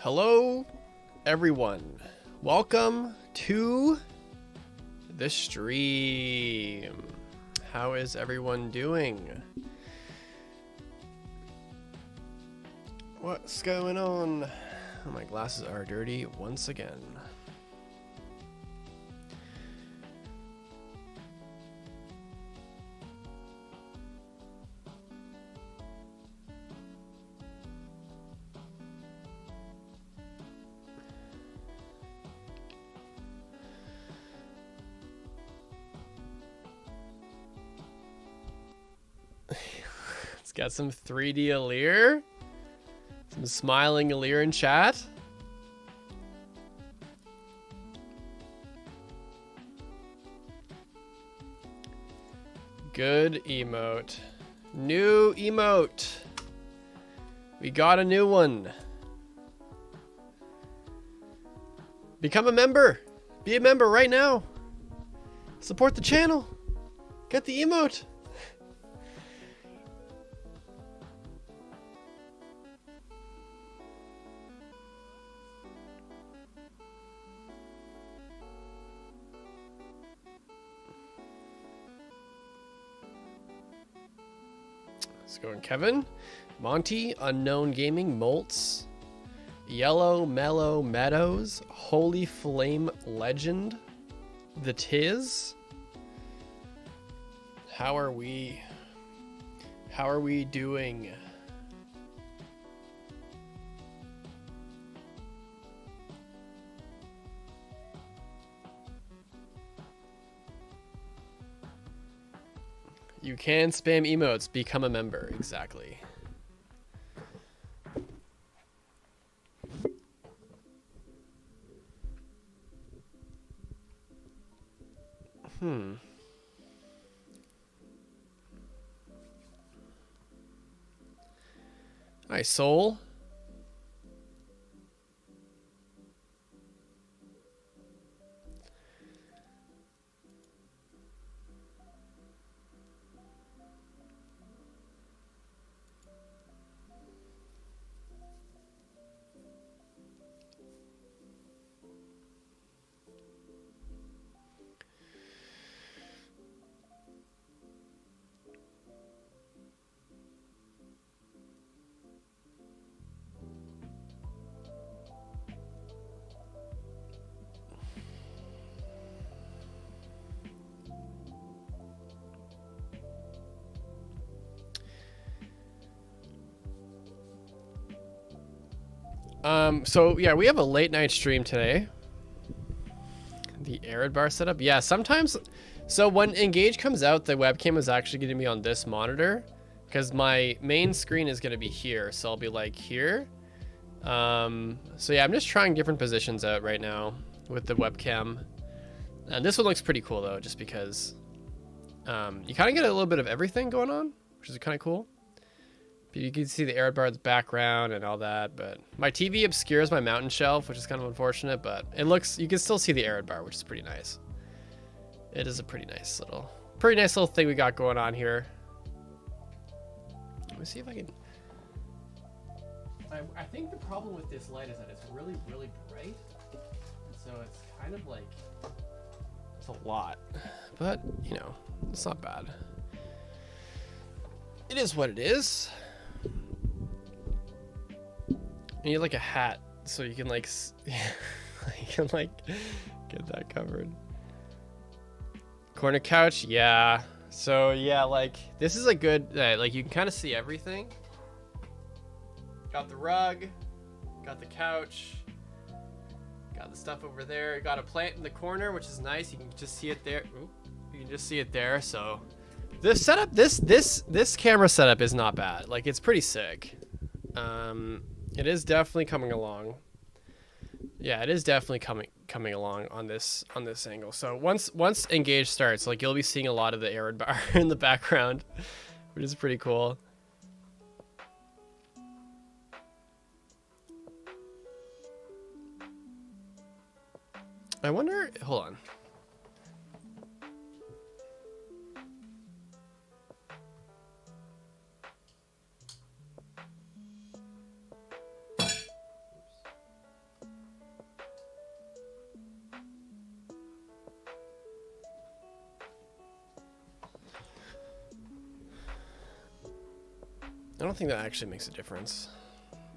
Hello, everyone. Welcome to the stream. How is everyone doing? What's going on? Oh, my glasses are dirty once again. It's got some 3D Alir. Some smiling Alir in chat. Good emote. New emote. We got a new one. Become a member. Be a member right now. Support the channel. Get the emote. Let's go in Kevin, Monty, Unknown Gaming, Moltz, Yellow Mellow Meadows, Holy Flame Legend, The Tiz. How are we doing? You can spam emotes, become a member. Exactly. Hi, Soul. So yeah, we have a late night stream today. The Arid bar setup. Yeah, sometimes. So when Engage comes out, the webcam is actually going to be on this monitor because my main screen is going to be here. So I'll be like here. So yeah, I'm just trying different positions out right now with the webcam. And this one looks pretty cool though, just because you kind of get a little bit of everything going on, which is kind of cool. You can see the Arid bar's background and all that, but my TV obscures my mountain shelf, which is kind of unfortunate, but it looks, you can still see the Arid bar, which is pretty nice. It is a pretty nice little thing we got going on here. Let me see if I can. I think the problem with this light is that it's really, really bright. And so it's kind of like, it's a lot, but you know, it's not bad. It is what it is. You need like a hat so you can like, get that covered. Corner couch, yeah. So yeah, like this is a good, like you can kind of see everything. Got the rug, got the couch, got the stuff over there. Got a plant in the corner, which is nice. You can just see it there. Ooh, you can just see it there. So this setup, this camera setup is not bad. Like it's pretty sick. It is definitely coming along. Yeah, it is definitely coming along on this angle. So once Engage starts, like you'll be seeing a lot of the Arid bar in the background, which is pretty cool. I wonder, hold on. I don't think that actually makes a difference.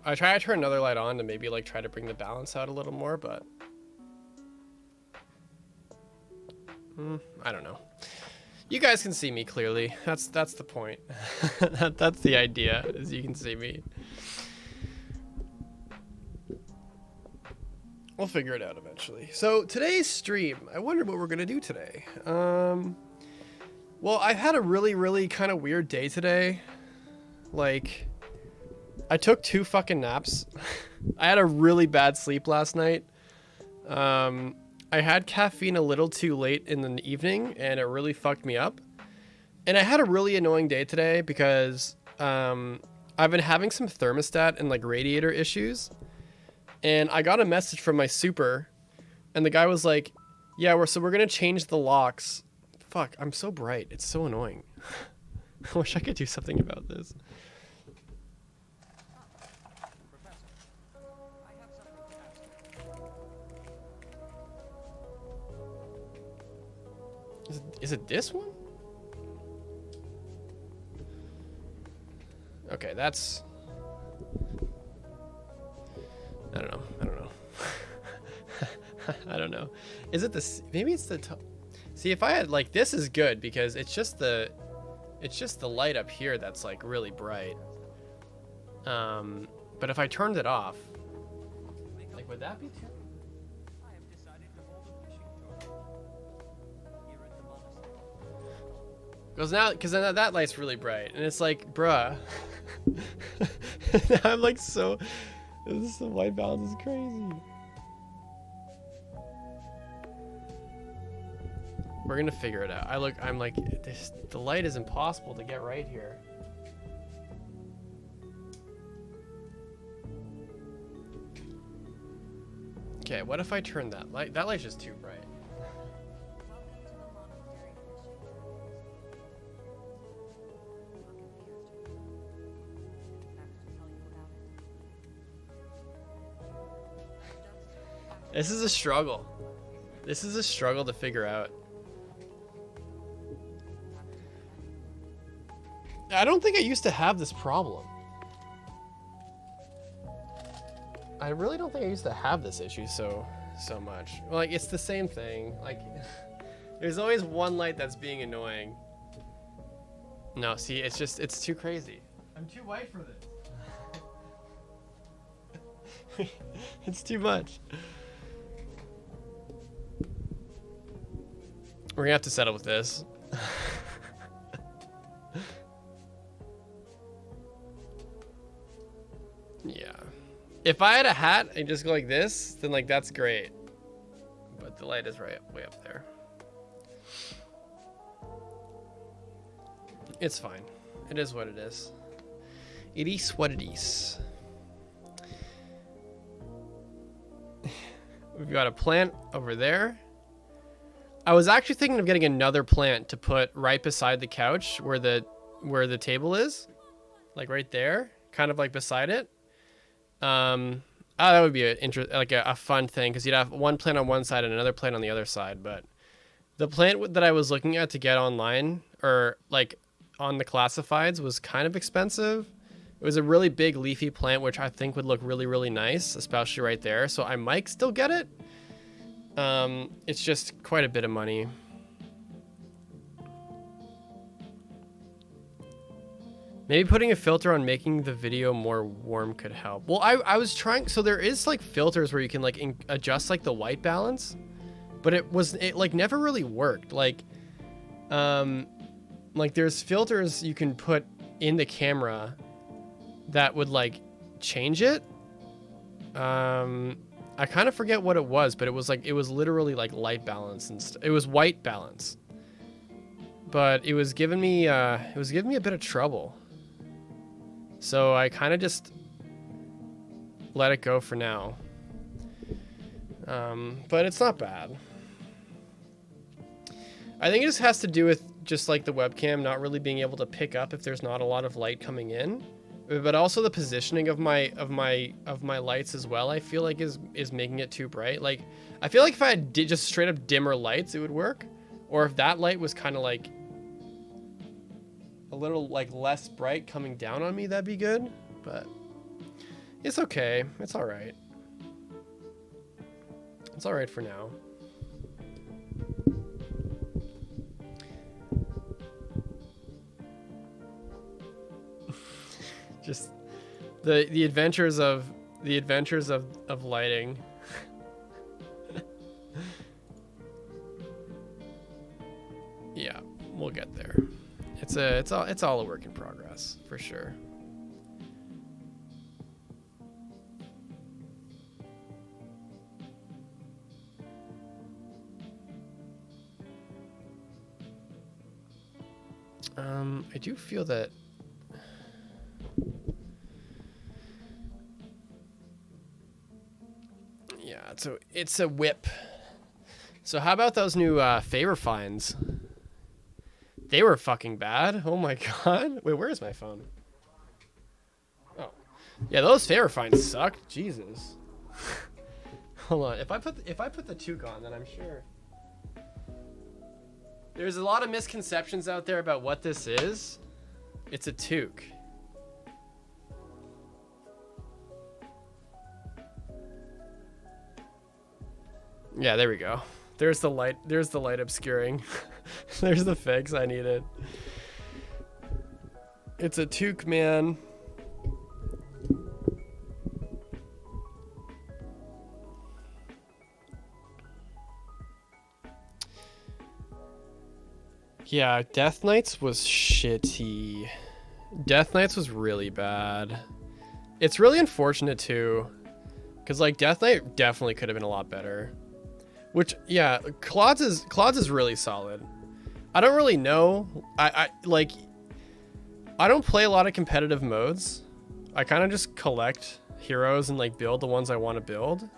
I try to turn another light on to maybe like try to bring the balance out a little more, but I don't know. You guys can see me clearly. That's the point. That's the idea, is you can see me. We'll figure it out eventually. So today's stream, I wonder what we're gonna do today. Well, I've had a really kind of weird day today. Like, I took 2 fucking naps. I had a really bad sleep last night. I had caffeine a little too late in the evening, and it really fucked me up. And I had a really annoying day today because I've been having some thermostat and like radiator issues. And I got a message from my super, and the guy was like, yeah, we're gonna change the locks. Fuck, I'm so bright. It's so annoying. I wish I could do something about this. Is it this one? Okay, that's... I don't know. I don't know. Is it this? Maybe it's the top. See, if I had like, this is good because it's just the light up here that's like really bright. But if I turned it off, like, would that be too? Because then that light's really bright, and it's like, bruh. I'm like, so this white balance is crazy. We're gonna figure it out. I'm like, the light is impossible to get right here. Okay, what if I turn that light? That light's just too bright. This is a struggle. This is a struggle to figure out. I don't think I used to have this problem. I really don't think I used to have this issue so much. Like, it's the same thing. Like, there's always one light that's being annoying. No, see, it's too crazy. I'm too white for this. It's too much. We're gonna have to settle with this. Yeah. If I had a hat and just go like this, then like that's great. But the light is way up there. It's fine. It is what it is. It is what it is. We've got a plant over there. I was actually thinking of getting another plant to put right beside the couch where the table is, like right there, kind of like beside it. That would be a fun thing because you'd have one plant on one side and another plant on the other side. But the plant that I was looking at to get online or like on the classifieds was kind of expensive. It was a really big leafy plant, which I think would look really nice, especially right there. So I might still get it. It's just quite a bit of money. Maybe putting a filter on making the video more warm could help. Well, I was trying, so there is like filters where you can like adjust like the white balance, but it like never really worked. Like there's filters you can put in the camera that would like change it. I kind of forget what it was, but it was literally like light balance and it was white balance. But it was giving me a bit of trouble. So I kind of just let it go for now. But it's not bad. I think it just has to do with just like the webcam not really being able to pick up if there's not a lot of light coming in. But also the positioning of my lights as well, I feel like is making it too bright. Like, I feel like if I had just straight up dimmer lights, it would work. Or if that light was kind of like a little like less bright coming down on me, that'd be good. But it's okay. It's all right. It's all right for now. Just the adventures of lighting. Yeah, we'll get there. It's all a work in progress for sure. I do feel that so it's a whip. So how about those new favor finds? They were fucking bad. Oh my god. Wait, where is my phone? Oh. Yeah, those favor finds sucked. Jesus. Hold on. If I put the toque on, then I'm sure. There's a lot of misconceptions out there about what this is. It's a toque. Yeah, there we go. There's the light obscuring. There's the fix I needed. It's a toque, man. Yeah, Death Knights was shitty. Death Knights was really bad. It's really unfortunate too, because like Death Knight definitely could have been a lot better. Which, yeah, Claude's is really solid. I don't really know. I don't play a lot of competitive modes. I kind of just collect heroes and like build the ones I want to build.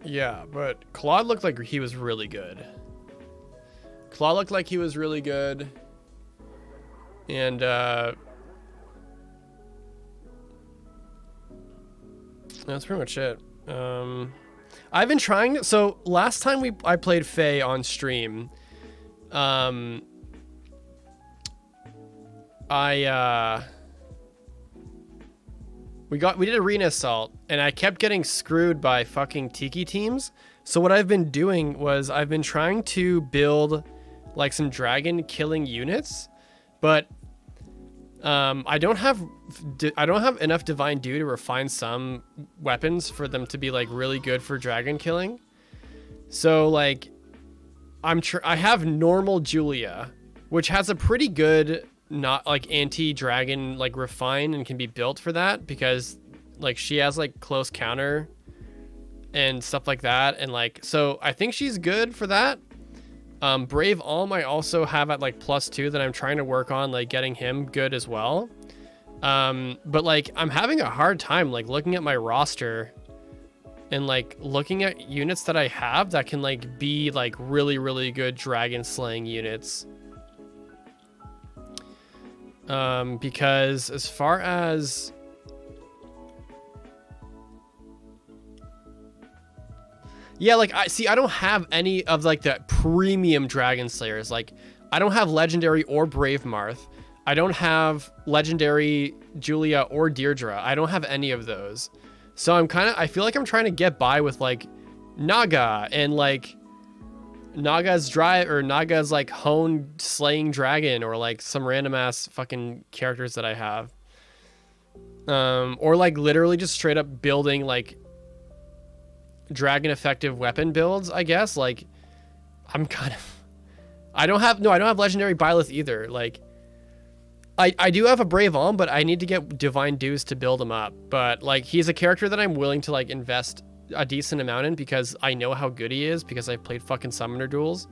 Yeah, but Claude looked like he was really good. Claude looked like he was really good. And that's pretty much it. I've been trying to, so last time I played Faye on stream, we did Arena Assault and I kept getting screwed by fucking Tiki teams. So what I've been doing was I've been trying to build like some dragon killing units, but I don't have enough Divine Dew to refine some weapons for them to be like really good for dragon killing. So like I have normal Julia, which has a pretty good not like anti-dragon like refine and can be built for that because like she has like close counter and stuff like that, and like so I think she's good for that. Brave Alm I also have at like +2 that I'm trying to work on like getting him good as well. But like I'm having a hard time like looking at my roster and like looking at units that I have that can like be like really, really good dragon slaying units. Because as far as yeah, like I don't have any of like the premium dragon slayers. Like I don't have legendary or brave Marth. I don't have legendary Julia or Deirdre. I don't have any of those. So I feel like I'm trying to get by with like Naga and like Naga's like Hone slaying dragon or like some random ass fucking characters that I have. Or like literally just straight up building like dragon effective weapon builds, I guess. Like I don't have legendary Byleth either. Like I do have a Brave Alm, but I need to get Divine Dews to build him up. But like he's a character that I'm willing to like invest a decent amount in because I know how good he is because I've played fucking Summoner duels.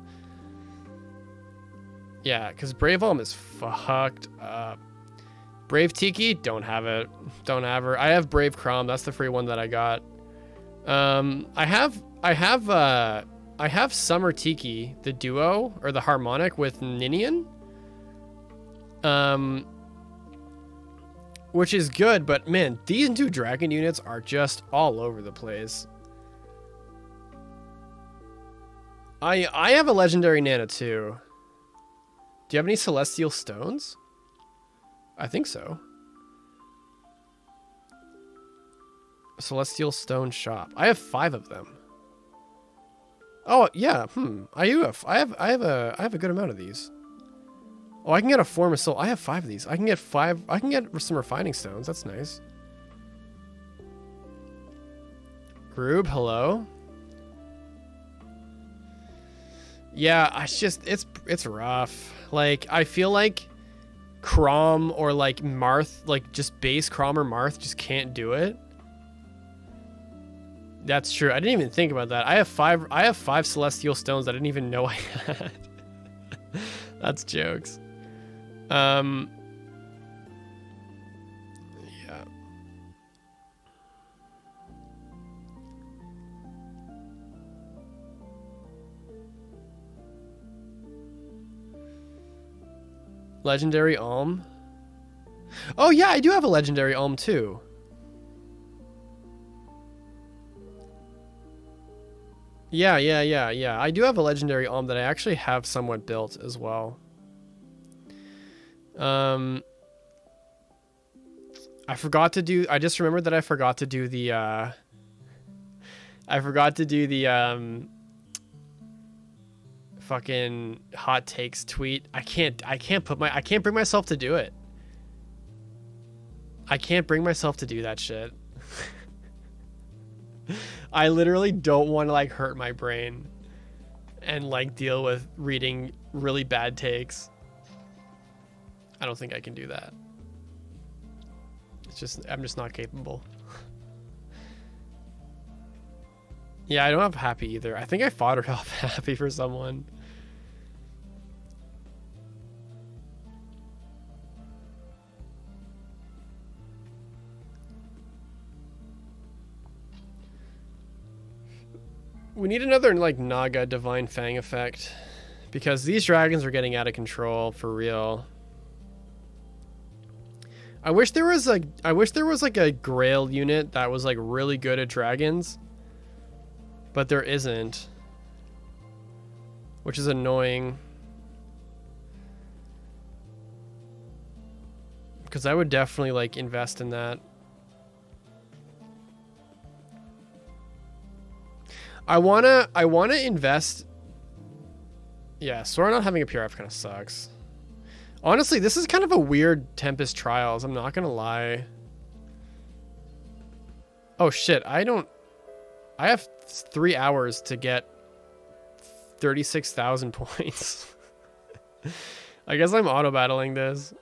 Yeah, because Brave Alm is fucked up. Brave Tiki, don't have it. Don't have her. I have Brave Crom. That's the free one that I got. I have Summer Tiki, the duo or the harmonic with Ninian. Which is good, but man, these two dragon units are just all over the place. I have a legendary Nana too. Do you have any celestial stones? I think so. Celestial stone shop. I have 5 of them. Oh yeah. I have a good amount of these. Oh, I can get a form of soul. I have 5 of these. I can get some refining stones. That's nice. Groob, hello. Yeah, it's rough. Like, I feel like Crom or like Marth, like just base Crom or Marth just can't do it. That's true. I didn't even think about that. I have 5 celestial stones that I didn't even know I had. That's jokes. Yeah. Legendary Alm. Oh yeah, I do have a legendary Alm too. Yeah. I do have a legendary Alm that I actually have somewhat built as well. I just remembered that I forgot to do the fucking hot takes tweet. I can't bring myself to do it. I can't bring myself to do that shit. I literally don't want to like hurt my brain and like deal with reading really bad takes. I don't think I can do that. I'm just not capable. Yeah, I don't have Happy either. I think I fought her off Happy for someone. We need another like Naga Divine Fang effect because these dragons are getting out of control for real. I wish there was like a Grail unit that was like really good at dragons, but there isn't, which is annoying. Because I would definitely like invest in that. I wanna invest. Yeah, Sora not having a PRF kind of sucks. Honestly, this is kind of a weird Tempest Trials. I'm not gonna lie. Oh shit! I have 3 hours to get 36,000 points. I guess I'm auto battling this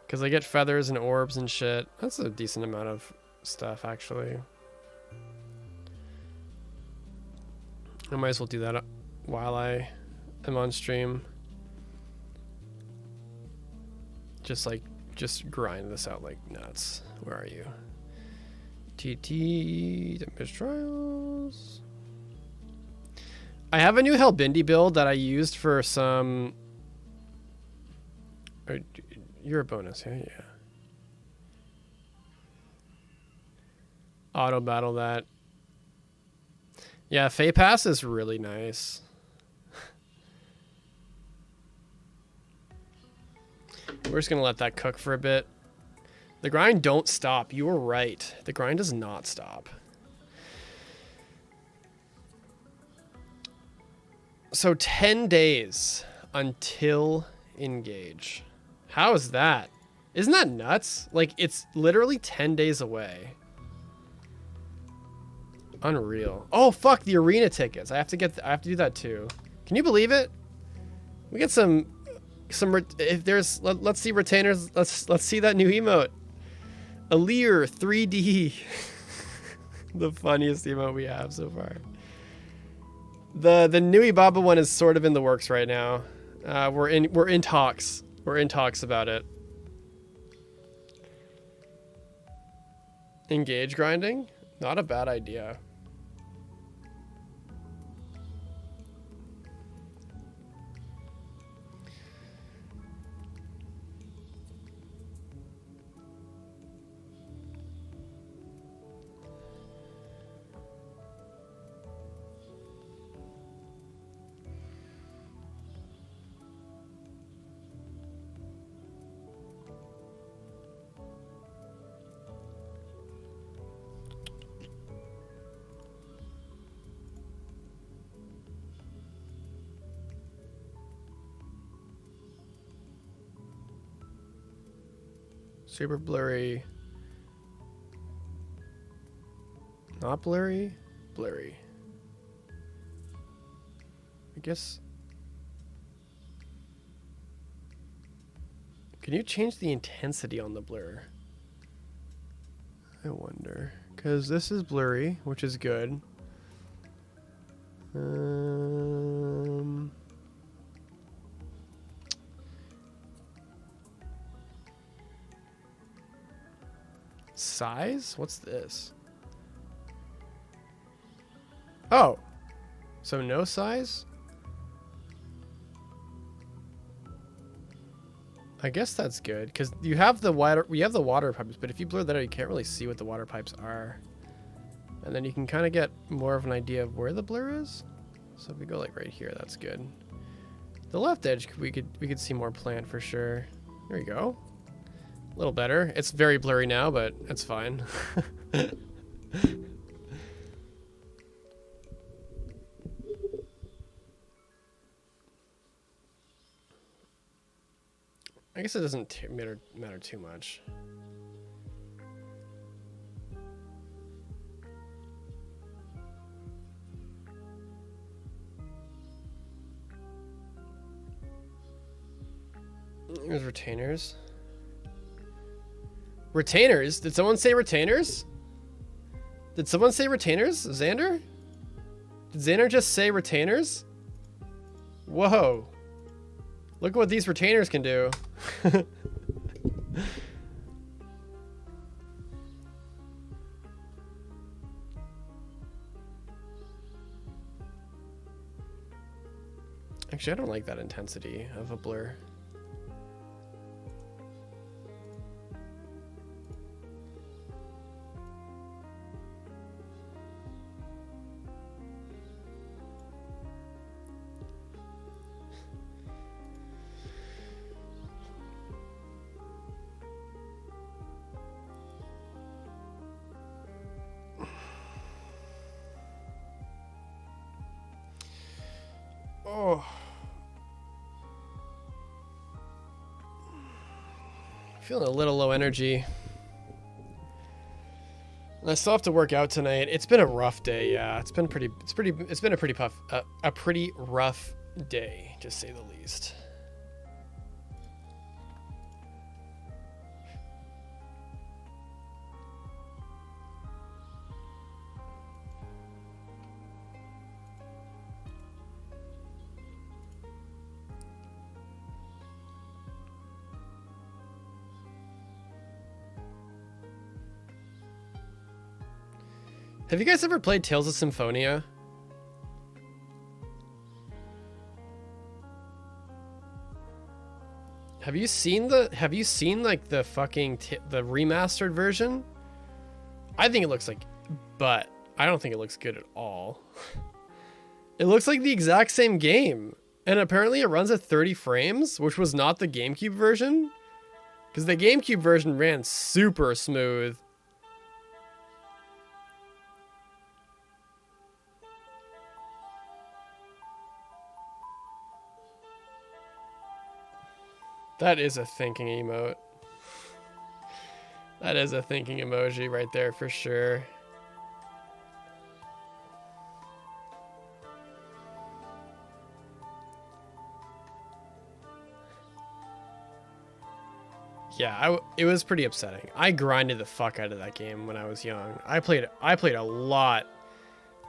because I get feathers and orbs and shit. That's a decent amount of stuff, actually. I might as well do that while I am on stream. Just grind this out like nuts. Where are you? TT Tempest Trials. I have a new Helbindi build that I used for some. You're a bonus, yeah. Auto battle that. Yeah, Fey Pass is really nice. We're just gonna let that cook for a bit. The grind don't stop. You were right. The grind does not stop. So 10 days until engage. How is that? Isn't that nuts? Like, it's literally 10 days away. Unreal. Oh fuck, the arena tickets. I have to do that too. Can you believe it? We get some if there's let's see retainers. Let's see that new emote. Alir 3D. The funniest emote we have so far. The new Ibaba one is sort of in the works right now. We're in talks. We're in talks about it. Engage grinding? Not a bad idea. Super blurry. Not blurry? Blurry. I guess... Can you change the intensity on the blur? I wonder. Because this is blurry, which is good. Size? What's this? Oh. So no size? I guess that's good because you have the water pipes, but if you blur that out, you can't really see what the water pipes are. And then you can kind of get more of an idea of where the blur is. So if we go like right here, that's good. The left edge, we could see more plant for sure. There you go. A little better. It's very blurry now, but it's fine. I guess it doesn't matter too much. There's retainers. Retainers? Did someone say retainers? Did someone say retainers? Xander? Did Xander just say retainers? Whoa. Look at what these retainers can do. Actually, I don't like that intensity of a blur. Oh. Feeling a little low energy. And I still have to work out tonight. It's been a rough day, yeah. It's been a pretty rough day, to say the least. Have you guys ever played Tales of Symphonia? Have you seen like the fucking the remastered version? I think it looks like, but I don't think it looks good at all. It looks like the exact same game. And apparently it runs at 30 frames, which was not the GameCube version. Because the GameCube version ran super smooth. That is a thinking emote. That is a thinking emoji right there for sure. Yeah, it was pretty upsetting. I grinded the fuck out of that game when I was young. I played a lot.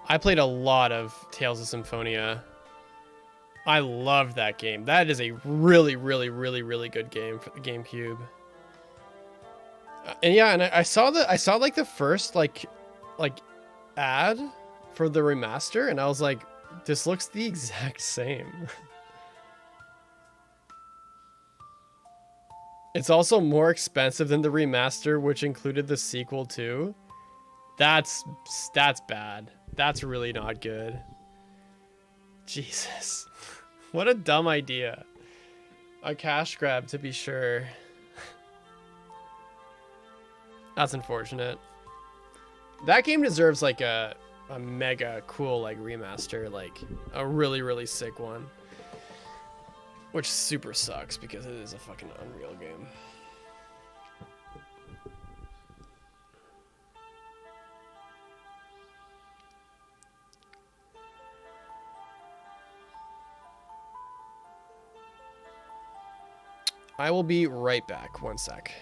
I played a lot of Tales of Symphonia. I loved that game. That is a really, really, really, really good game for the GameCube. And yeah, and I saw like the first like ad for the remaster, and I was like, this looks the exact same. It's also more expensive than the remaster, which included the sequel too. That's bad. That's really not good. Jesus. What a dumb idea. A cash grab, to be sure. That's unfortunate. That game deserves like a mega cool like remaster, like a really, really sick one. Which super sucks because it is a fucking Unreal game. I will be right back. One sec.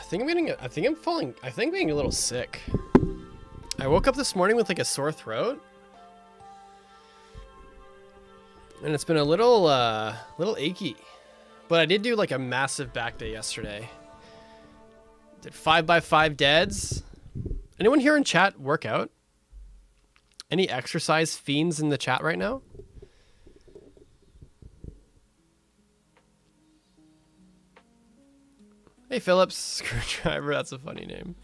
I think I'm being a little sick. I woke up this morning with like a sore throat. And it's been a little achy. But I did do like a massive back day yesterday. Did 5x5 deads. Anyone here in chat work out? Any exercise fiends in the chat right now? Hey Phillips, Screwdriver, that's a funny name.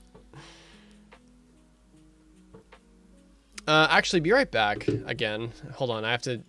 Actually, be right back again. Hold on, I have to...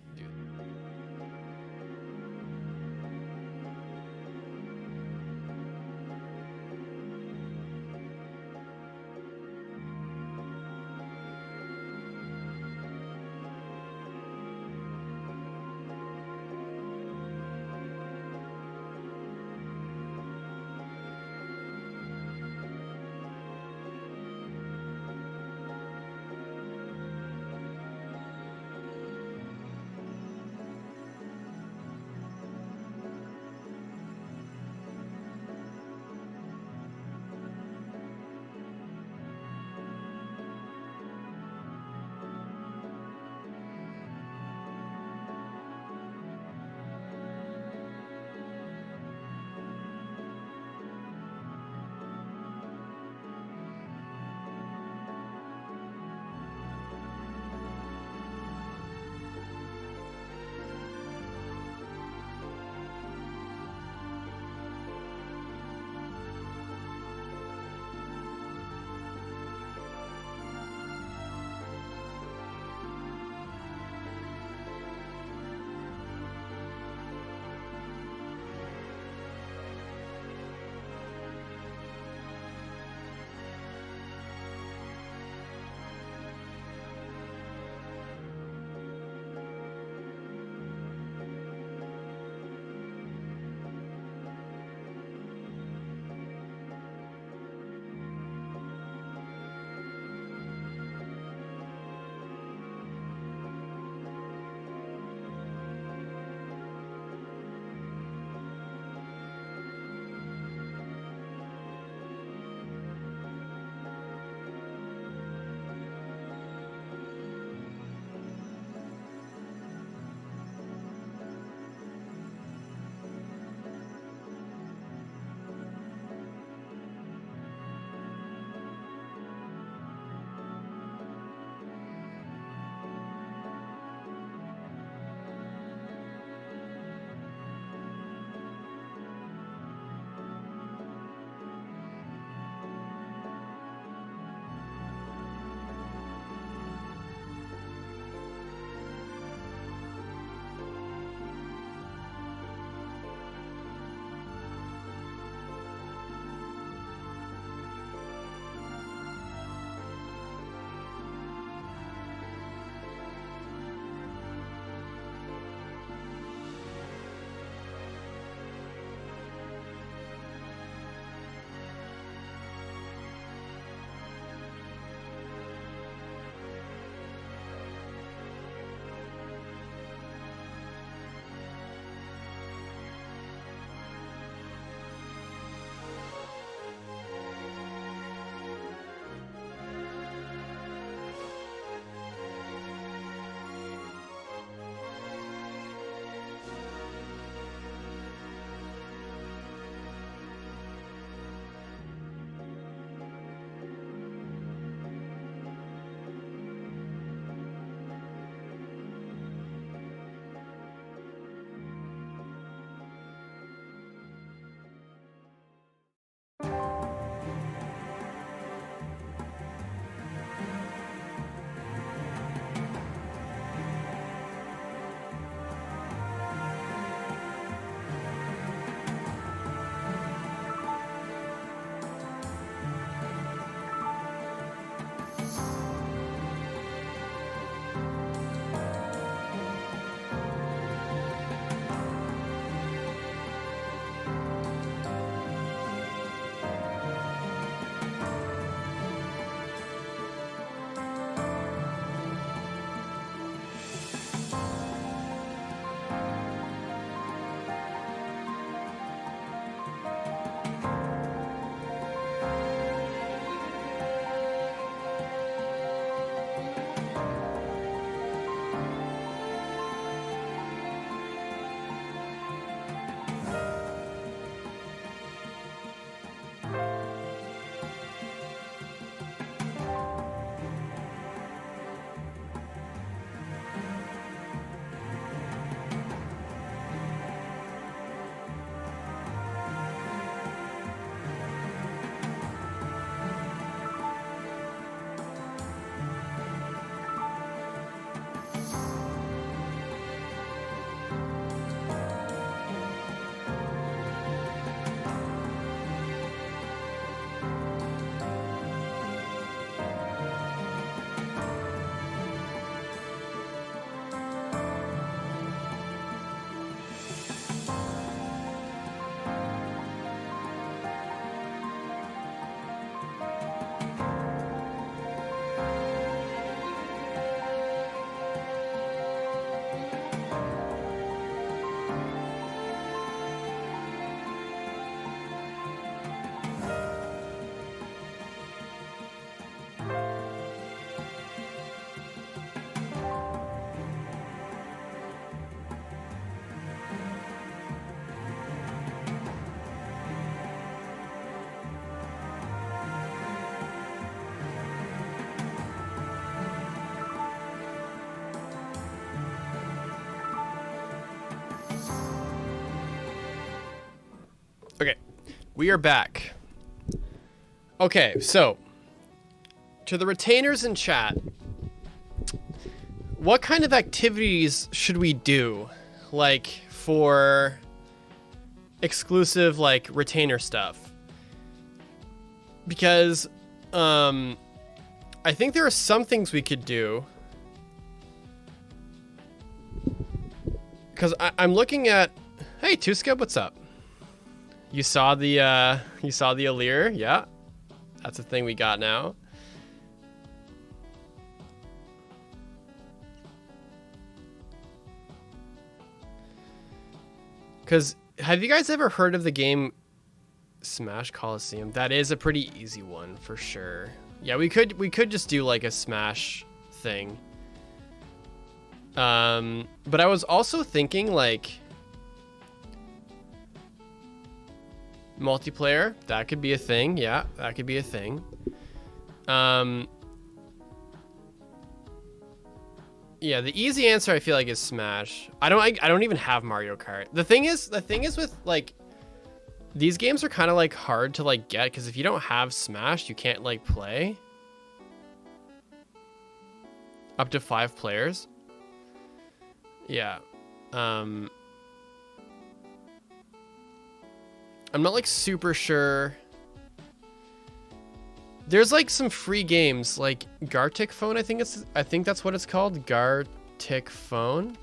Okay, we are back. Okay, so to the retainers in chat, what kind of activities should we do, like for exclusive like retainer stuff? Because I think there are some things we could do. Because I'm looking at, hey Tuska, what's up? You saw the allure? Yeah, that's a thing we got now. Because have you guys ever heard of the game Smash Coliseum? That is a pretty easy one for sure. Yeah, we could just do like a Smash thing. But I was also thinking like multiplayer, that could be a thing. Yeah, that could be a thing. Yeah, the easy answer I feel like is Smash. I don't even have Mario Kart. The thing is with like these games are kind of like hard to like get because if you don't have Smash, you can't like play up to 5 players. Yeah. I'm not like super sure. There's like some free games like Gartic Phone, I think that's what it's called. Gartic Phone.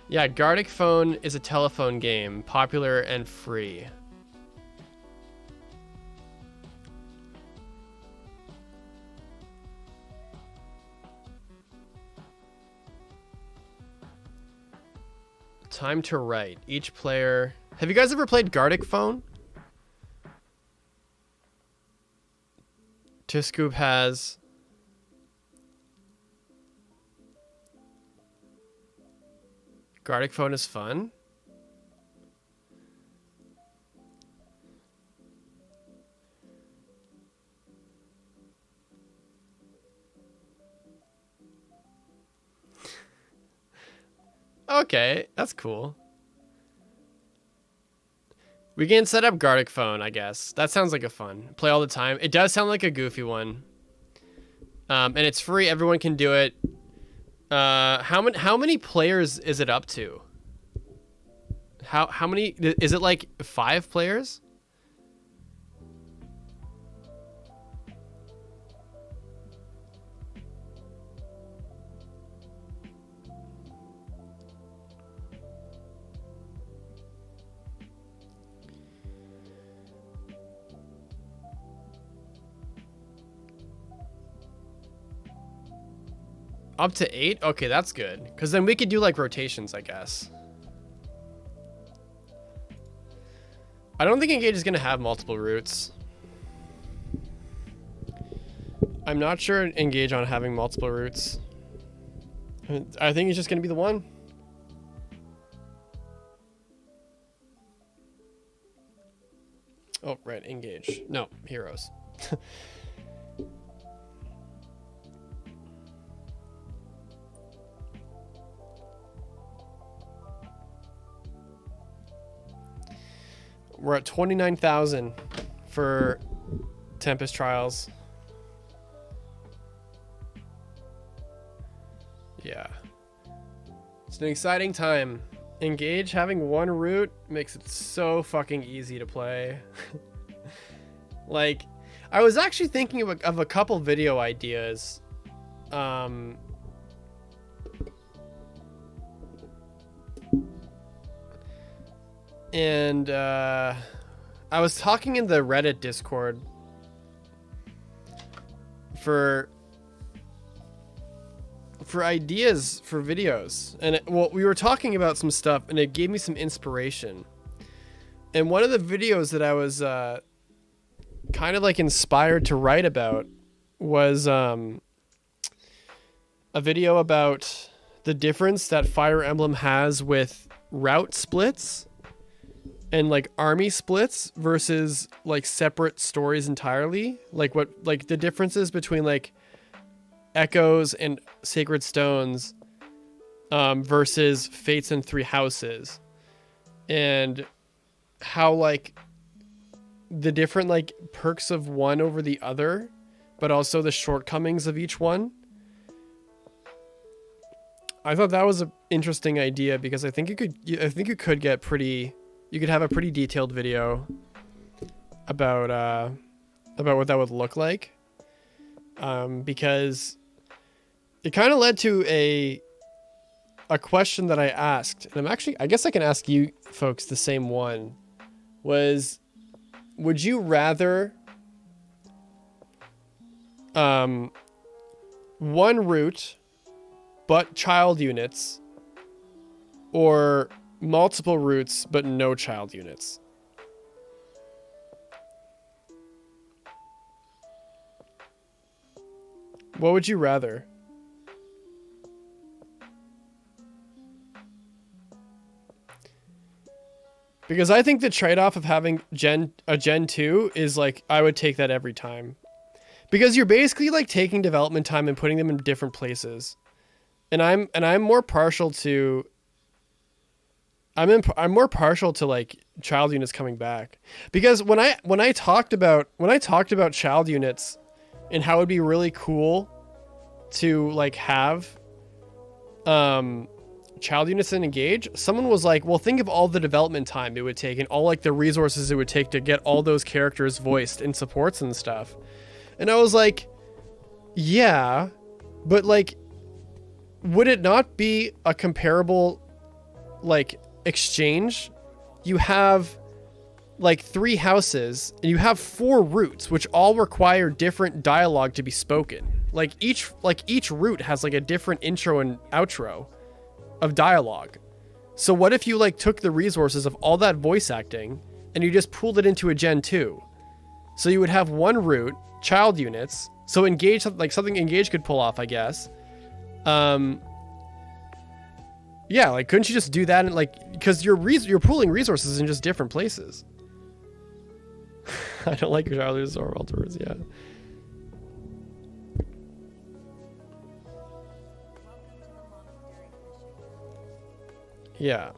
Yeah, Gartic Phone is a telephone game, popular and free. Time to write. Each player. Have you guys ever played Gartic Phone? Tiscoop has. Gartic Phone is fun. Okay, that's cool. We can set up Gartic Phone, I guess. That sounds like a fun. Play all the time. It does sound like a goofy one. And it's free. Everyone can do it. How many players is it up to? How many? Is it like 5 players? Up to 8? Okay, that's good. Because then we could do like rotations, I guess. I don't think Engage is going to have multiple routes. I'm not sure Engage on having multiple routes. I think it's just going to be the one. Oh, right, Engage. No, Heroes. We're at 29,000 for Tempest Trials. Yeah. It's an exciting time. Engage having one route makes it so fucking easy to play. Like, I was actually thinking of a couple video ideas. And I was talking in the Reddit Discord for ideas for videos, and well, we were talking about some stuff, and it gave me some inspiration. And one of the videos that I was kind of like inspired to write about was a video about the difference that Fire Emblem has with route splits and like army splits versus like separate stories entirely. Like what, like the differences between like Echoes and Sacred Stones versus Fates and Three Houses. And how like the different like perks of one over the other, but also the shortcomings of each one. I thought that was an interesting idea because I think you could get pretty, you could have a pretty detailed video about what that would look like. Because it kind of led to a question that I asked, and I guess I can ask you folks the same one, was, would you rather one route but child units, or multiple routes but no child units? What would you rather? Because I think the trade-off of having a Gen 2 is like, I would take that every time. Because you're basically like taking development time and putting them in different places. And I'm more partial to I'm more partial to like child units coming back. Because when I talked about child units and how it'd be really cool to like have child units in Engage, someone was like, well, think of all the development time it would take and all like the resources it would take to get all those characters voiced and supports and stuff. And I was like, yeah, but like, would it not be a comparable like exchange? You have like 3 houses and you have 4 routes, which all require different dialogue to be spoken. Like each route has like a different intro and outro of dialogue. So what if you like took the resources of all that voice acting and you just pooled it into a Gen 2? So you would have one route, child units. So Engage, like something Engage could pull off, I guess. Yeah, like couldn't you just do that? And like, because you're pooling resources in just different places. I don't like your child units or alters, yeah. Yeah.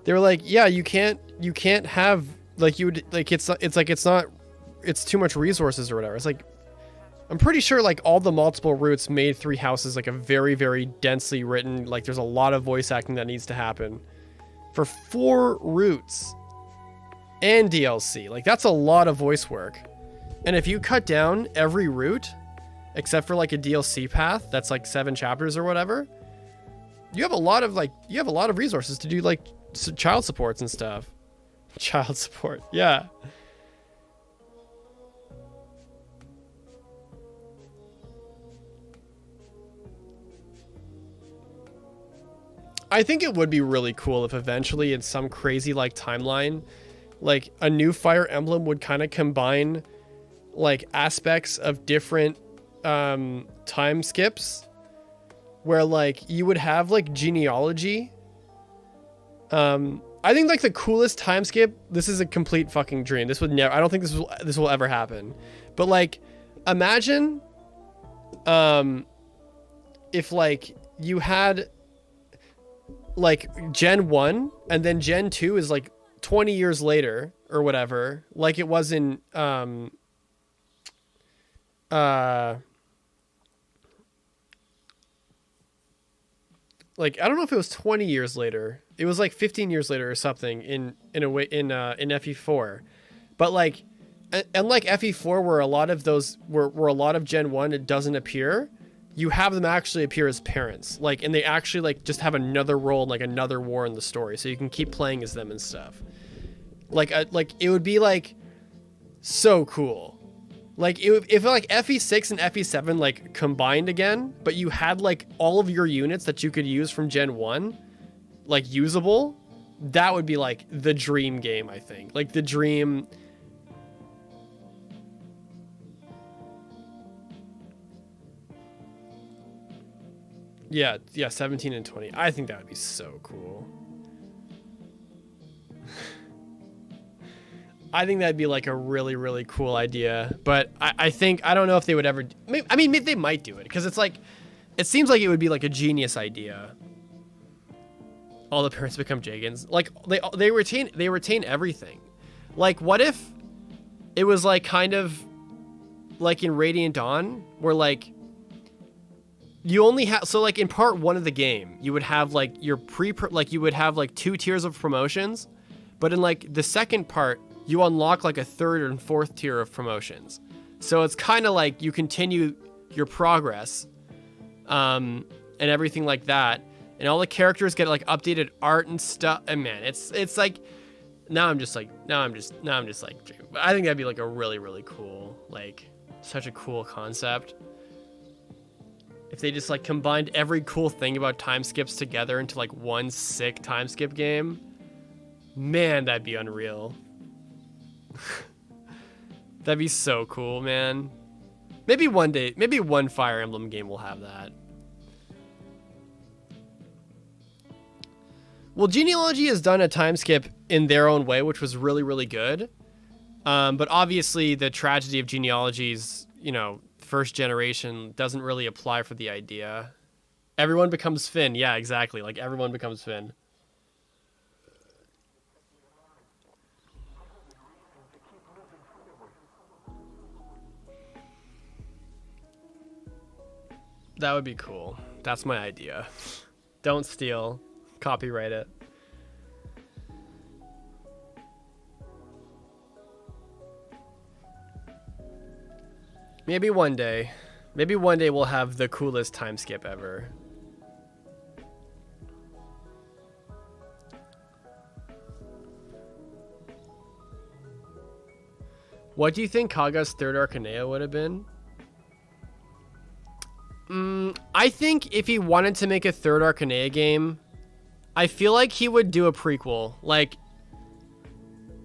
They were like, yeah, you can't have like you would like it's too much resources or whatever. It's like, I'm pretty sure like all the multiple routes made 3 houses like a very, very densely written, like there's a lot of voice acting that needs to happen for 4 routes and DLC. Like that's a lot of voice work. And if you cut down every route except for like a DLC path that's like 7 chapters or whatever, you have a lot of resources to do like child supports and stuff. Child support. Yeah. I think it would be really cool if eventually in some crazy like timeline, like a new Fire Emblem would kind of combine like aspects of different time skips, where like you would have like genealogy. I think like the coolest time skip, this is a complete fucking dream. This would never, I don't think this will ever happen. But like imagine if like you had like Gen 1 and then Gen 2 is like 20 years later or whatever, like it was in like I don't know if it was 20 years later. It was like 15 years later or something in a way in FE4. But like unlike FE4 where a lot of those where a lot of Gen 1 it doesn't appear, you have them actually appear as parents. Like, and they actually like just have another role in like another war in the story, so you can keep playing as them and stuff. Like it would be like so cool. Like if like FE6 and FE7 like combined again, but you had like all of your units that you could use from Gen 1 like usable, that would be like the dream game, I think. Like the dream. Yeah, 17 and 20. I think that would be so cool. I think that'd be like a really, really cool idea. But I think, I don't know if they would ever, I mean, maybe they might do it because it's like, it seems like it would be like a genius idea. all the parents become Jagans. Like they retain everything. Like what if it was like kind of like in Radiant Dawn where like you only have, so like in part 1 of the game, you would have like your you would have like 2 tiers of promotions, but in like the second part, you unlock like a 3rd and 4th tier of promotions. So it's kind of like you continue your progress, and everything like that, and all the characters get like updated art and stuff. And man, it's like now I'm just like I think that'd be like a really, really cool, like such a cool concept. If they just like combined every cool thing about time skips together into like one sick time skip game, man, that'd be unreal. That'd be so cool, man. Maybe one day, maybe one Fire Emblem game will have that. Well, Genealogy has done a time skip in their own way, which was really, really good. But obviously the tragedy of Genealogy's, you know, first generation doesn't really apply for the idea. Everyone becomes Finn. Yeah, exactly. Like everyone becomes Finn. That would be cool. That's my idea. Don't steal. Copyright it. Maybe one day. Maybe one day we'll have the coolest time skip ever. What do you think Kaga's third Arcanea would have been? I think if he wanted to make a third Arcanea game, I feel like he would do a prequel. Like,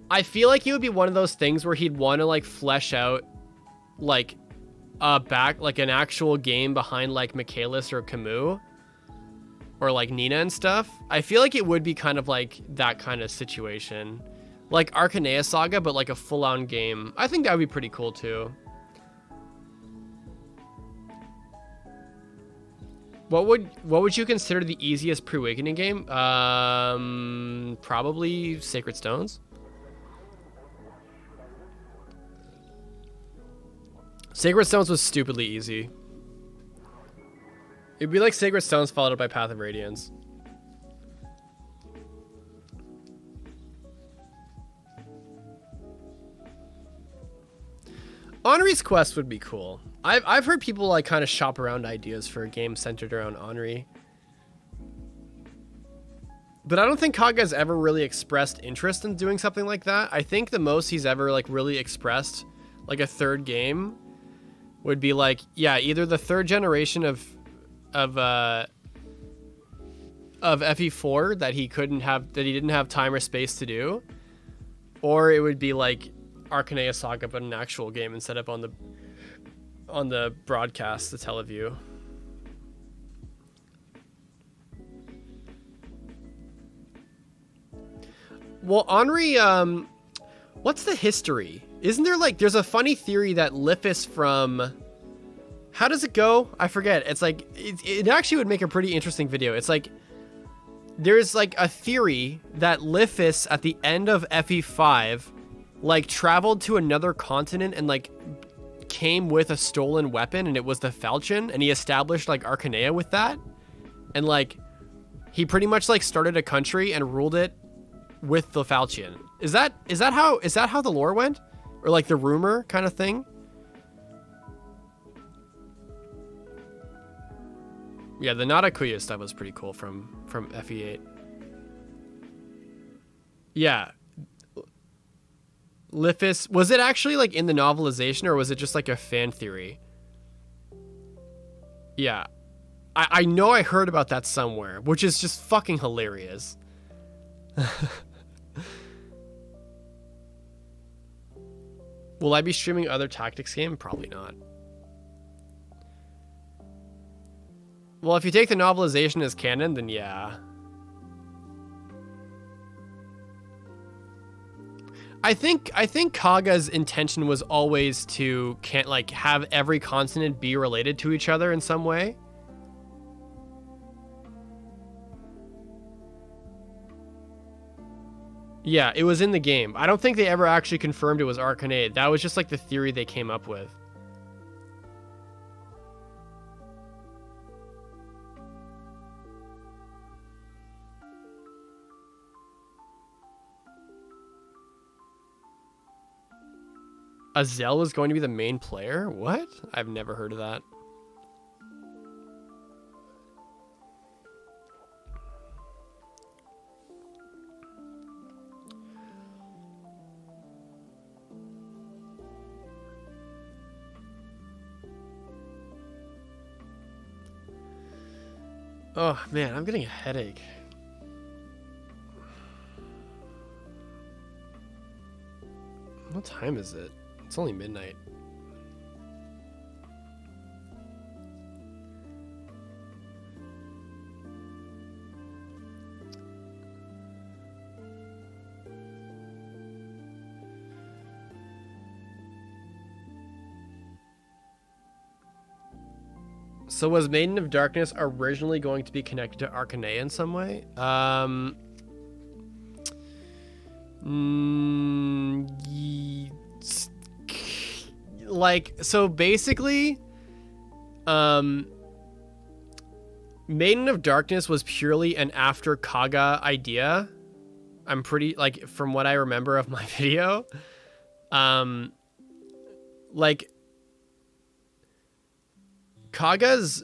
I feel like he would be one of those things where he'd want to like flesh out like like an actual game behind like Michaelis or Camus or like Nina and stuff. I feel like it would be kind of like that kind of situation, like Arcanea Saga, but like a full-on game. I think that would be pretty cool too. What would you consider the easiest pre-awakening game? Probably Sacred Stones. Sacred Stones was stupidly easy. It'd be like Sacred Stones followed up by Path of Radiance. Henri's Quest would be cool. I've heard people like kind of shop around ideas for a game centered around Henri. But I don't think Kaga's ever really expressed interest in doing something like that. I think the most he's ever like really expressed like a third game would be like, yeah, either the third generation of FE4 that he didn't have time or space to do, or it would be like Arcanea Saga but an actual game instead of on the broadcast, the Teleview. Well, Henri, what's the history? Isn't there like, there's a funny theory that Lifis from, how does it go? I forget. It's like, it actually would make a pretty interesting video. It's like, there's like a theory that Lifis at the end of FE5, like traveled to another continent and like came with a stolen weapon, and it was the Falchion, and he established like Arcanea with that. And like, he pretty much like started a country and ruled it with the Falchion. Is that how the lore went? Or like the rumor kind of thing? Yeah, the Narakuya stuff was pretty cool from FE8. Yeah. Lifis, was it actually like in the novelization, or was it just like a fan theory? Yeah. I know I heard about that somewhere, which is just fucking hilarious. Will I be streaming other tactics game? Probably not. Well, if you take the novelization as canon, then yeah. I think Kaga's intention was always to have every continent be related to each other in some way. Yeah, it was in the game. I don't think they ever actually confirmed it was Arcanade. That was just like the theory they came up with. Azel is going to be the main player? What? I've never heard of that. Oh, man, I'm getting a headache. What time is it? It's only midnight. So was Maiden of Darkness originally going to be connected to Arcanea in some way? Like, so basically, Maiden of Darkness was purely an after Kaga idea. I'm pretty, like, from what I remember of my video. Like, Kaga's,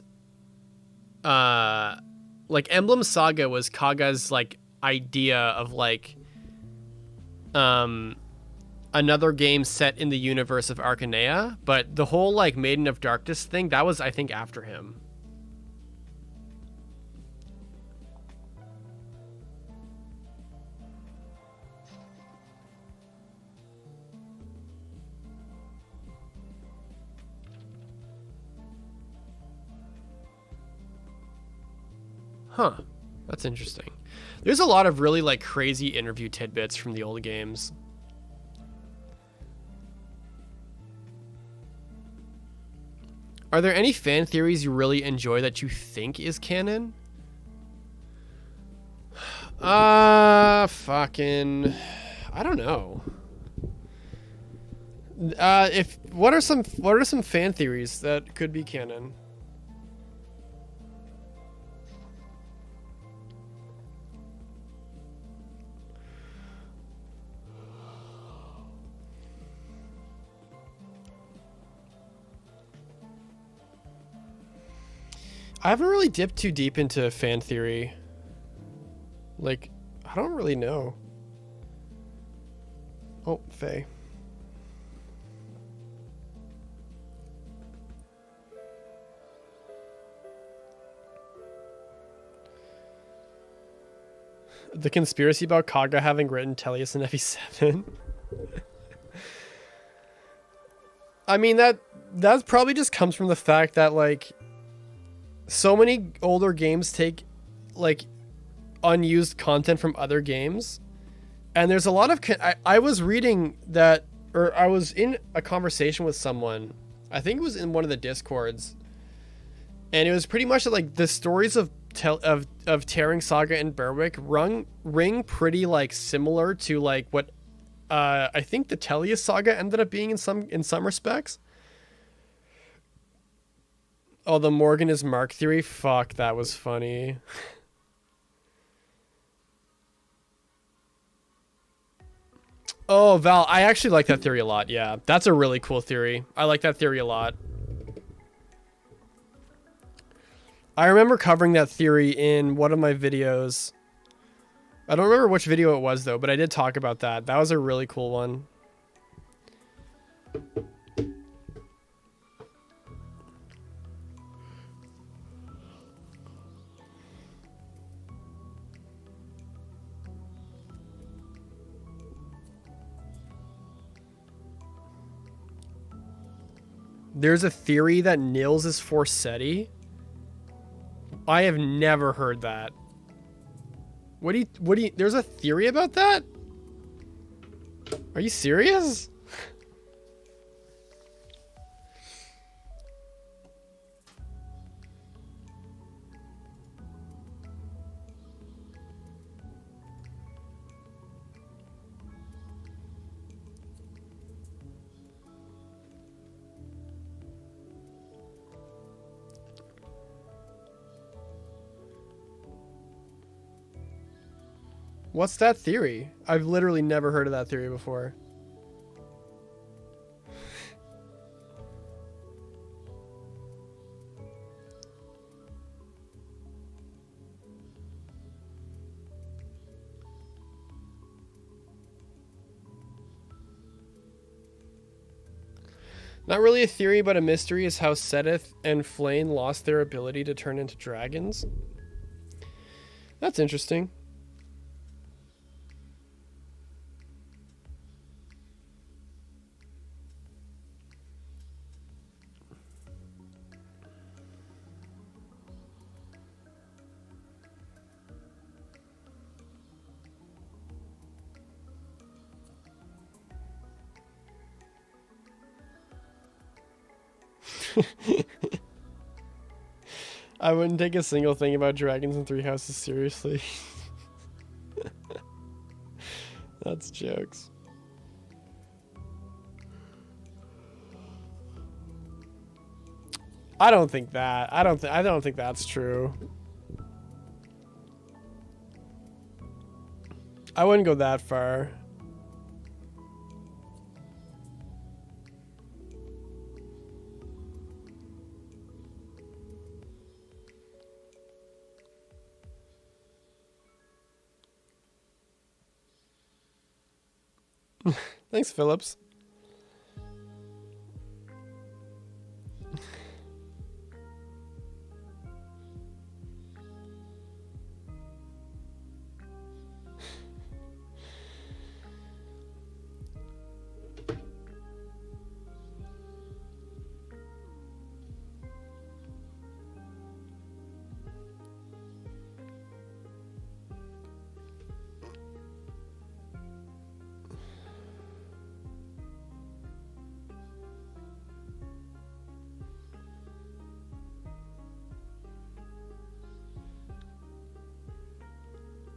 like, Emblem Saga was Kaga's, like, idea of, like, another game set in the universe of Arcanea, but the whole, like, Maiden of Darkness thing, that was, I think, after him. Huh. That's interesting. There's a lot of really, like, crazy interview tidbits from the old games. Are there any fan theories you really enjoy that you think is canon? Fucking, I don't know. What are some fan theories that could be canon? I haven't really dipped too deep into fan theory. Like, I don't really know. Oh, Faye. The conspiracy about Kaga having written Tellius in FE7. I mean, that probably just comes from the fact that, like, so many older games take, like, unused content from other games, and there's a lot of I was reading that, or I was in a conversation with someone, I think it was in one of the discords, and it was pretty much like the stories of Tearing Saga and Berwick ring pretty, like, similar to, like, what I think the Tellius Saga ended up being in some respects. Oh, the Morgan is Mark theory? Fuck, that was funny. Oh, Val, I actually like that theory a lot. Yeah, that's a really cool theory. I like that theory a lot. I remember covering that theory in one of my videos. I don't remember which video it was, though, but I did talk about that. That was a really cool one. There's a theory that Nils is Forseti. I have never heard that. What do you, there's a theory about that? Are you serious? What's that theory? I've literally never heard of that theory before. Not really a theory, but a mystery is how Seteth and Flame lost their ability to turn into dragons. That's interesting. I wouldn't take a single thing about dragons in Three Houses seriously. That's jokes. I don't think that. I don't think that's true. I wouldn't go that far. Thanks, Phillips.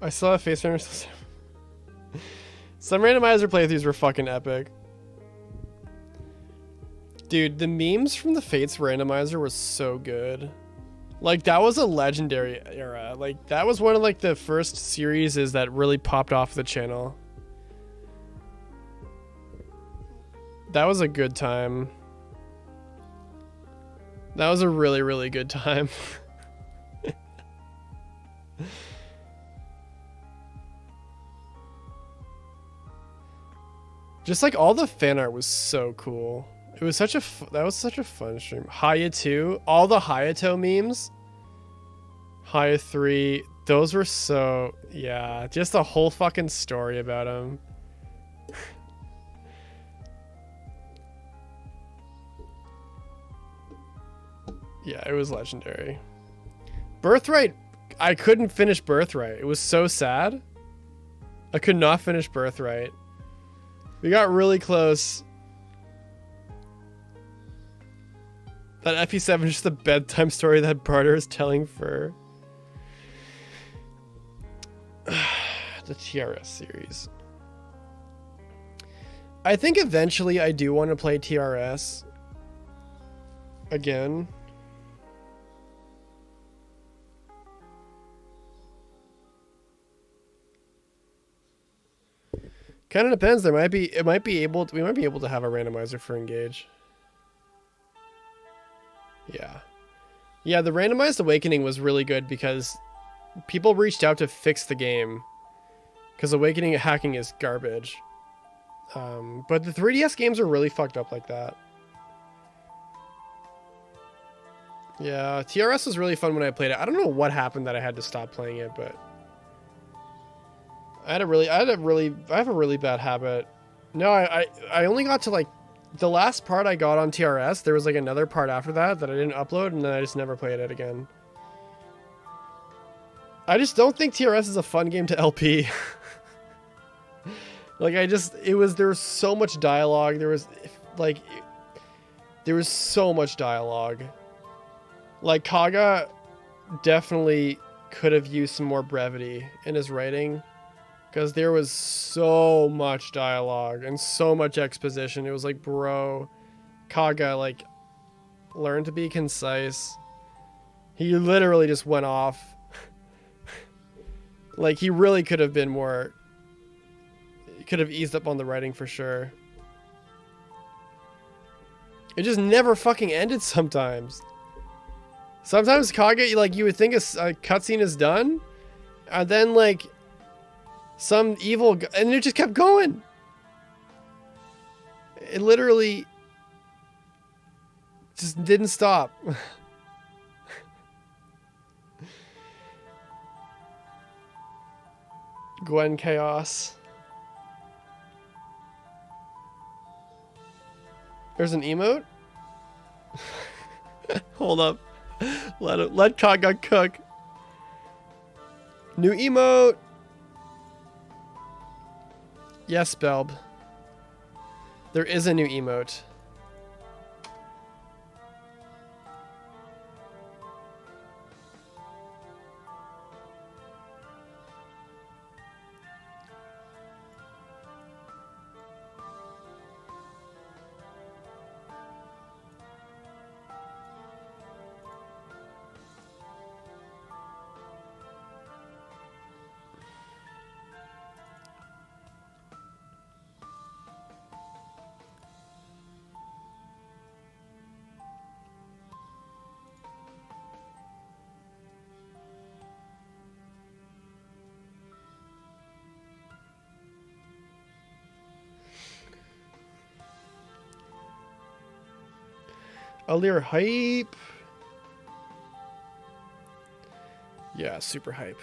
I still have face runners. Some randomizer playthroughs were fucking epic. Dude, the memes from the Fates randomizer was so good. Like, that was a legendary era. Like, that was one of like the first series that really popped off the channel. That was a good time. That was a really, really good time. Just like all the fan art was so cool. It was such a that was such a fun stream. Hayato, all the Hayato memes. Haya 3, those were so, yeah, just a whole fucking story about him. Yeah, it was legendary. Birthright, I couldn't finish Birthright. It was so sad. I could not finish Birthright. We got really close. That FE7 is just a bedtime story that Barter is telling for the TRS series. I think eventually I do want to play TRS again. Kind of depends. We might be able to have a randomizer for Engage. Yeah, the randomized awakening was really good because people reached out to fix the game because awakening hacking is garbage. But the 3DS games are really fucked up like that. Yeah, TRS was really fun when I played it. I don't know what happened that I had to stop playing it, but I have a really bad habit. No, I only got to like the last part I got on TRS. There was like another part after that I didn't upload, and then I just never played it again. I just don't think TRS is a fun game to LP. Like there was so much dialogue. There was so much dialogue. Like Kaga definitely could have used some more brevity in his writing. Because there was so much dialogue and so much exposition. It was like, bro, Kaga, like, learn to be concise. He literally just went off. Like, he really could have been more... He could have eased up on the writing for sure. It just never fucking ended sometimes. Sometimes Kage, like, you would think a cutscene is done, and then, like, some evil... And it just kept going. It literally... just didn't stop. Gwen Chaos. There's an emote? Hold up. Let Kaga cook. New emote. Yes, Belb. There is a new emote. Alir hype. Yeah, super hype.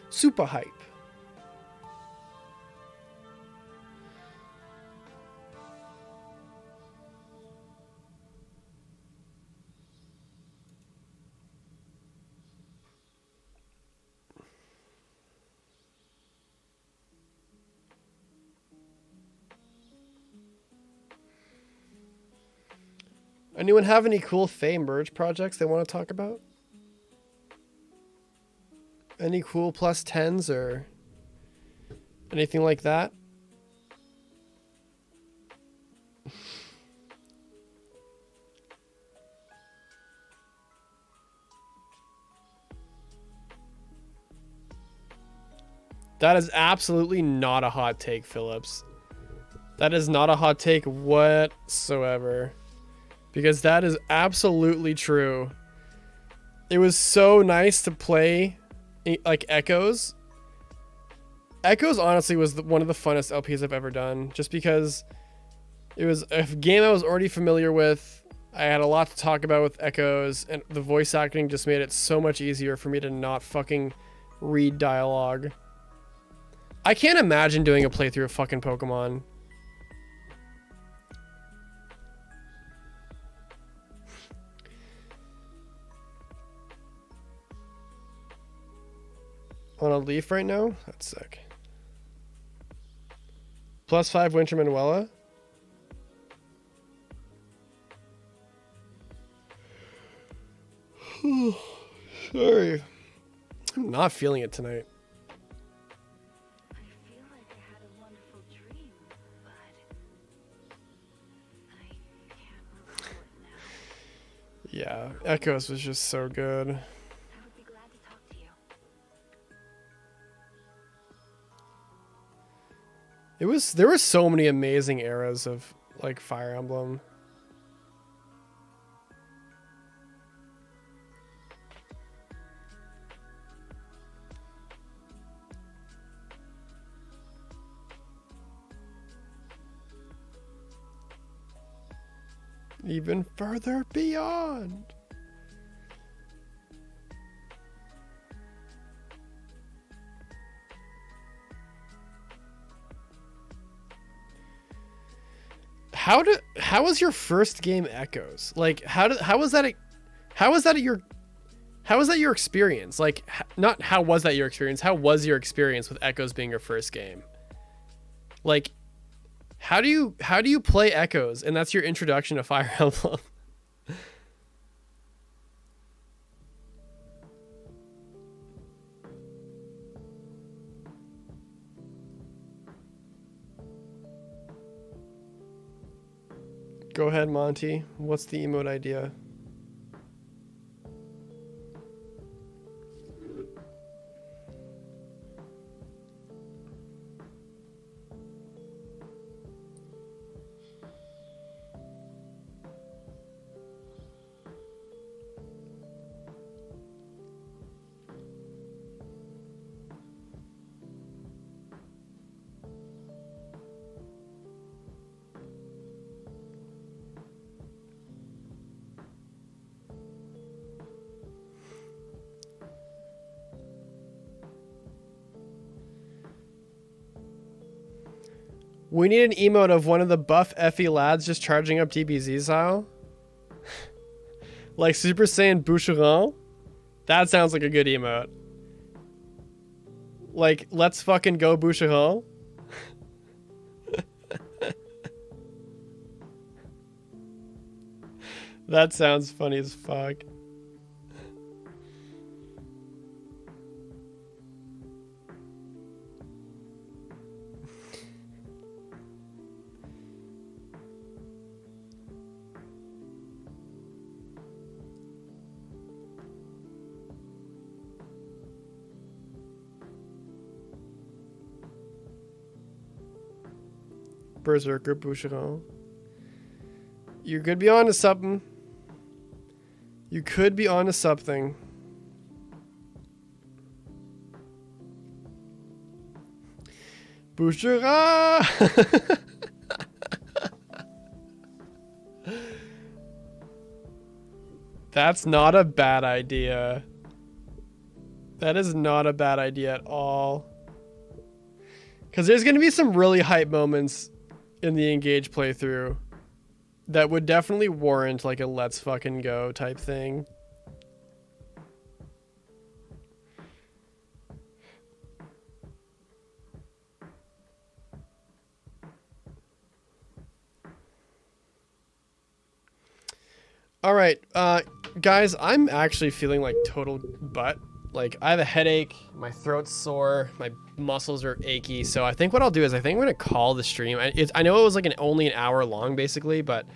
Super hype. Anyone have any cool Fae merge projects they want to talk about? Any cool plus 10s or anything like that? That is absolutely not a hot take, Phillips. That is not a hot take whatsoever. Because that is absolutely true. It was so nice to play like Echoes. Echoes honestly was one of the funnest LPs I've ever done. Just because it was a game I was already familiar with. I had a lot to talk about with Echoes. And the voice acting just made it so much easier for me to not fucking read dialogue. I can't imagine doing a playthrough of fucking Pokemon. On a leaf right now? That's sick. +5 Winter Manuela. Sorry. I'm not feeling it tonight. I feel like I had a wonderful dream, but I can't recall it now. Yeah, Echoes was just so good. I would be glad to talk to you. There were so many amazing eras of like Fire Emblem. Even further beyond. How was your first game Echoes? Like how was that your experience? Like not how was that your experience? How was your experience with Echoes being your first game? Like how do you play Echoes and that's your introduction to Fire Emblem? Go ahead, Monty. What's the emote idea? We need an emote of one of the buff Effie lads just charging up DBZ style. Like Super Saiyan Boucheron. That sounds like a good emote. Like, let's fucking go Boucheron. That sounds funny as fuck. Berserker Boucheron. You could be onto something. You could be onto something. Boucheron! That's not a bad idea. That is not a bad idea at all. Because there's going to be some really hype moments in the Engage playthrough that would definitely warrant like a let's fucking go type thing. All right, guys, I'm actually feeling like total butt. Like, I have a headache, my throat's sore, my muscles are achy. So I think what I'll do is I think I'm going to call the stream. I know it was like only an hour long, basically, but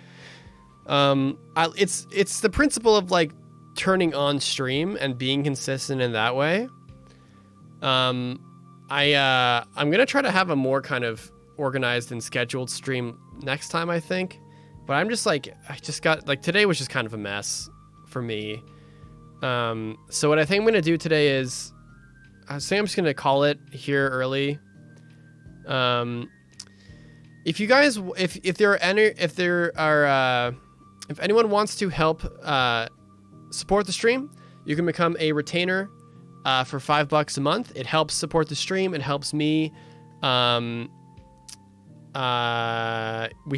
it's the principle of like turning on stream and being consistent in that way. I'm going to try to have a more kind of organized and scheduled stream next time, I think. But I'm just like, I just got like today was just kind of a mess for me. So what I think I'm going to do today is I think I'm just going to call it here early. If you guys, if anyone wants to help, support the stream, you can become a retainer, for $5 a month. It helps support the stream. It helps me. We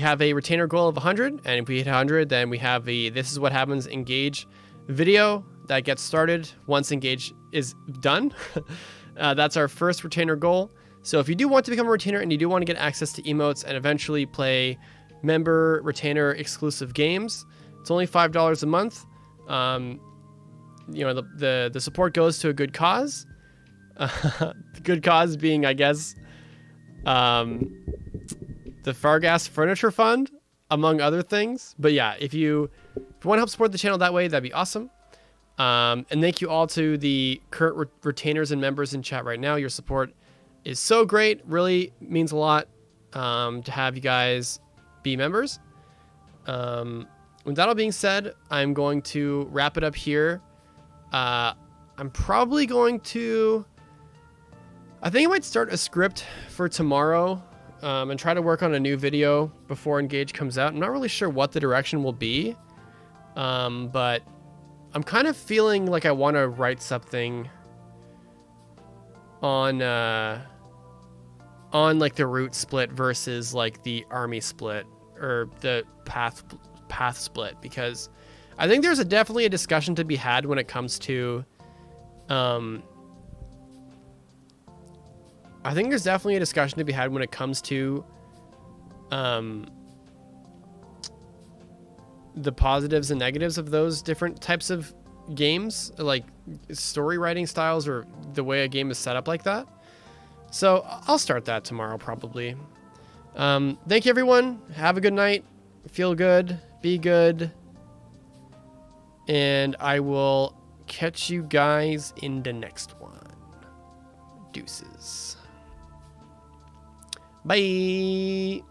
have a retainer goal of 100, and if we hit 100, then we have the This Is What Happens Engage video that gets started once Engage is done. That's our first retainer goal. So if you do want to become a retainer and you do want to get access to emotes and eventually play member retainer exclusive games, it's only $5 a month. You know, the support goes to a good cause. The good cause being, I guess, the Fargas Furniture Fund, among other things. But yeah, if you want to help support the channel that way, that'd be awesome. And thank you all to the current retainers and members in chat right now. Your support is so great. Really means a lot to have you guys be members. With that all being said, I'm going to wrap it up here. I'm probably going to... I think I might start a script for tomorrow and try to work on a new video before Engage comes out. I'm not really sure what the direction will be, but I'm kind of feeling like I want to write something on like the route split versus like the army split or the path split, because I think there's definitely a discussion to be had when it comes to I think there's definitely a discussion to be had when it comes to the positives and negatives of those different types of games, like story writing styles or the way a game is set up like that. So I'll start that tomorrow probably. Thank you everyone. Have a good night. Feel good. Be good. And I will catch you guys in the next one. Deuces. Bye.